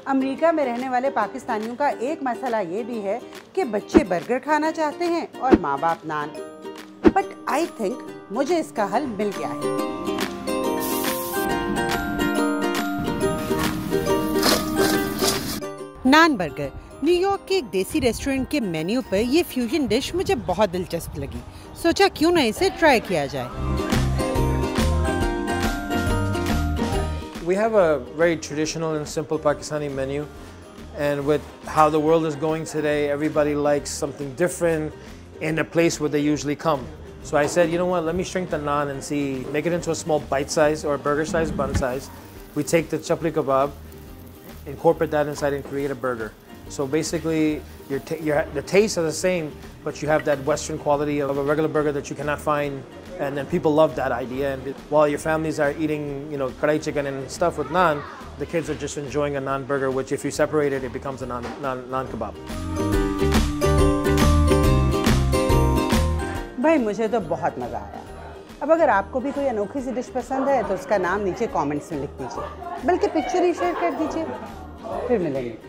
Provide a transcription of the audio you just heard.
America में रहने वाले पाकिस्तानियों का एक मसला ये भी है कि बच्चे बर्गर खाना चाहते हैं और माँ बाप नान। बट आई थिंक मुझे इसका हल मिल गया है। नान बर्गर न्यूयॉर्क के एक देसी रेस्टोरेंट के मेन्यू पर ये फ्यूजन डिश मुझे बहुत दिलचस्प लगी। सोचा क्यों ना इसे ट्राई किया जाए। We have a very traditional and simple Pakistani menu, and with how the world is going today, everybody likes something different in a place where they usually come. So I said, you know what, let me shrink the naan and make it into a small bite size or burger size, bun size. We take the chapli kebab, incorporate that inside and create a burger. So basically, the tastes are the same, but you have that Western quality of a regular burger that you cannot find. And then people love that idea. And while your families are eating, kadai chicken and stuff with naan, the kids are just enjoying a naan burger, which if you separate it, it becomes a naan kebab. भाई मुझे तो बहुत मज़ा आया। अब अगर आपको भी कोई अनोखी सी डिश पसंद है तो उसका नाम नीचे कमेंट्स में लिख दीजिए, बल्कि पिक्चर ही शेयर कर दीजिए। फिर मिलेंगे।